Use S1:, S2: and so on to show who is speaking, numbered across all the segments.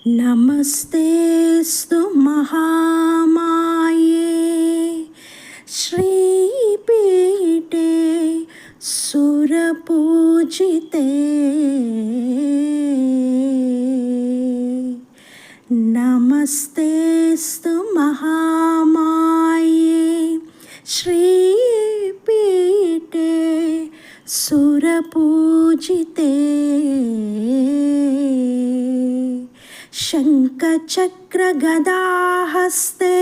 S1: नमस्तेऽस्तु महामाये श्रीपीठे सुरपूजिते। नमस्तेऽस्तु महामाये श्रीपीठे सुरपूजिते। शङ्खचक्रगदाहस्ते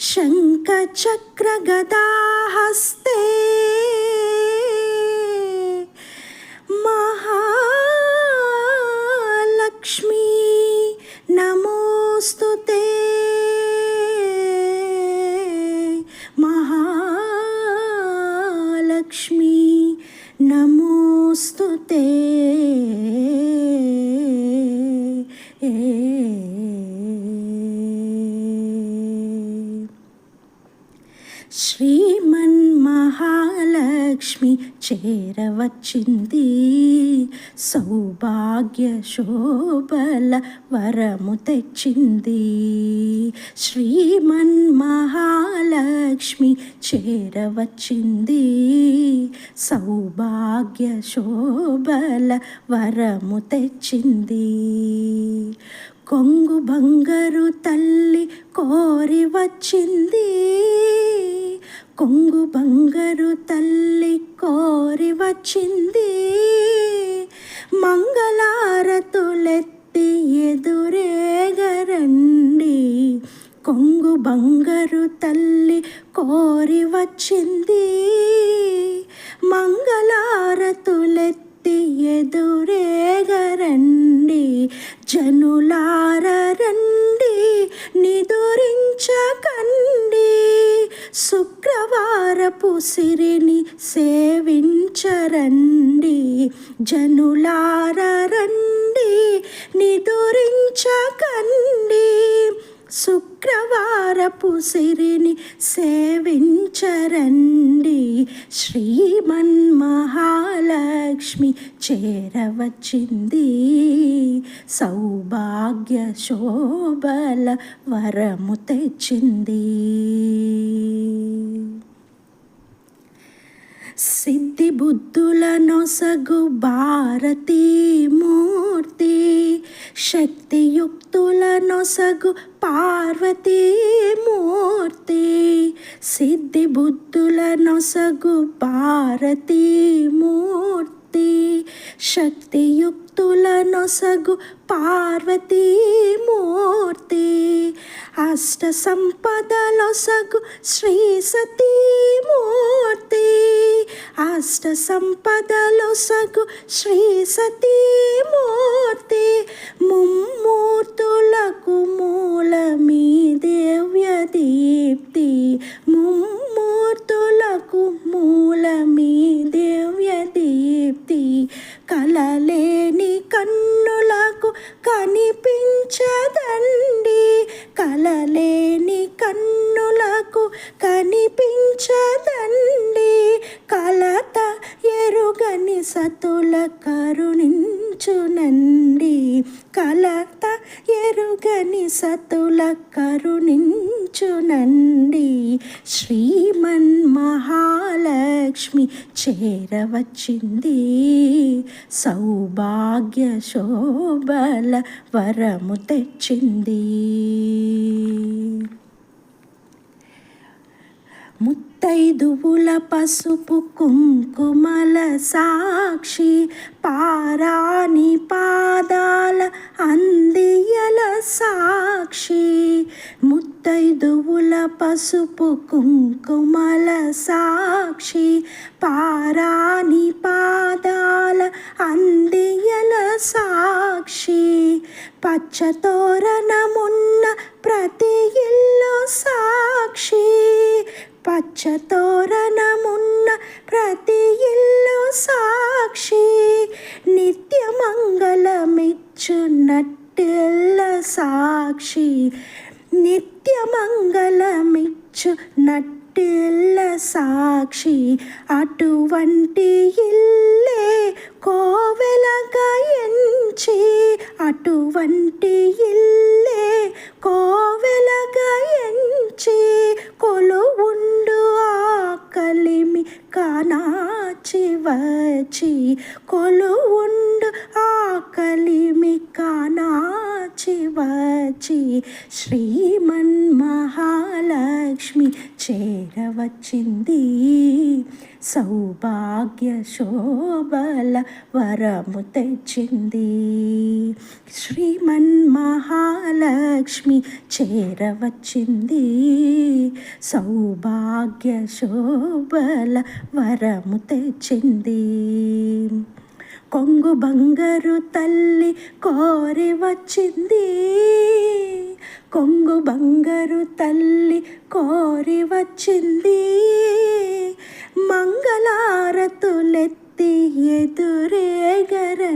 S1: शङ्खचक्रगदाहस्ते महालक्ष्मी नमोस्तुते। महालक्ष्मी नमोस्तुते। శ్రీమన్మహాలక్ష్మి చేరవచ్చింది, సౌభాగ్య శోభల వరము తెచ్చింది. శ్రీమన్మహాలక్ష్మి చేరవచ్చింది, సౌభాగ్య శోభల వరము తెచ్చింది. కొంగు బంగారు తల్లి కోరి వచ్చింది, కొంగు బంగారు తల్లి కోరి వచ్చింది. మంగళారతులెత్తి ఎదురేగరండి, కొంగు బంగారు తల్లి కోరి వచ్చింది. మంగళారతులెత్తి ఎదురేగరండి, జనులారండి నిదురించకండి. శుక్రవారపు సిరిని సేవించరండి, జనులారండి నిదురించకండి. శుక్రవారపు సిరిని సేవించరండి. శ్రీమన్మహాలక్ష్మి చేరవచ్చింది, సౌభాగ్య శోభల వరము తెచ్చింది. సిద్ధి బుద్ధుల నొసగు భారతీ మూర్తి, శక్తియుక్తుల నొసగు పార్వతీ మూర్తి. సిద్ధి బుద్ధుల నొసగు భారతీ మూర్తి, శక్తియుక్తుల నొసగు పార్వతీ మూర్తి. అష్ట సంపదలొసగు శ్రీ సతీ మూర్తి, అష్ట సంపదలొసగు శ్రీ సతీ మూర్తి. ముమ్మూర్తులకు మూలమీ దివ్య దీప్తి, ముమ్మూర్తులకు మూలమీ దివ్య దీప్తి. కలలేని కన్నులకు కనిపించదండి, కలలేని కన్నులకు కనిపించదండి. కలత ఎరుగని సతుల కరుణించునండి, కలత ఎరుగని సతుల కరుణించునండి. శ్రీమన్మహాలక్ష్మి చేరవచ్చింది, సౌభాగ్య శోభల వరము తెచ్చింది. ముత్తైదువుల పసుపు కుంకుమల సాక్షి, పారాని పాదాల అందియల సాక్షి. ముత్తైదువుల పసుపు కుంకుమల సాక్షి, పారాని పాదాల అందియల సాక్షి. పచ్చతోరణమున్న ప్రతి ఇల్లు సాక్షి, పచ్చతోరణమున్న ప్రతి ఇల్లు సాక్షి. నిత్యమంగళమిచ్చు నట్టెల్ల సాక్షి, నిత్యమంగళమిచ్చు నట్ట నట్టెల్ల సాక్షి అటువంటి ఇల్లే కోవెలగా ఎంచి అటువంటి ఇల్లే కోవెలగా ఎంచి కొలువుండు ఆకలిమి కానాచి వచ్చి కొలువుండు ఆకలిమి కానాచి వచ్చి శ్రీమన్మహాలక్ష్మి చేరవచ్చింది సౌభాగ్య శోభల వరము తెచ్చింది శ్రీమన్మహాలక్ష్మి చేరవచ్చింది సౌభాగ్య శోభల వరము తెచ్చింది కొంగు బంగారు తల్లి కోరి వచ్చింది కొంగు బంగారు తల్లి కోరి వచ్చింది మంగళారతులెత్తి ఎదురేగరండి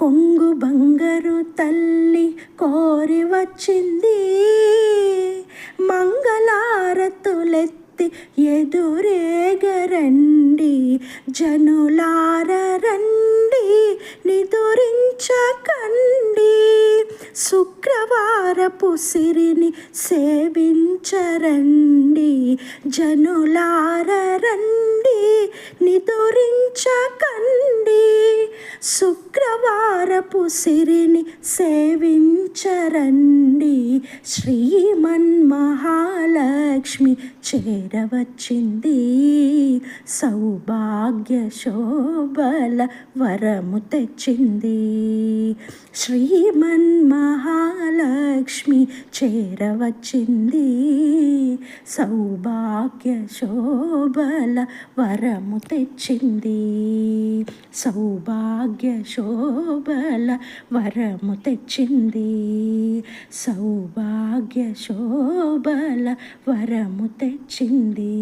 S1: కొంగు బంగారు తల్లి కోరి వచ్చింది మంగళారతులెత్తి ఎదురేగరండి జనులార రండి నిదురించకండి శుక్రవారపు సిరిని సేవించరండి జనులార రండి నిదురించకండి శుక్రవారపు సిరిని సేవించరండి శ్రీమన్మహాలక్ష్మి చేరవచ్చింది సౌభాగ్య శోభల వరము తెచ్చింది శ్రీమన్మహాలక్ష్మి చేరవచ్చింది సౌభాగ్య శోభల వరము తెచ్చింది సౌభాగ్య శోభల వరము తెచ్చింది సౌభాగ్య శోభల వరము తెచ్చింది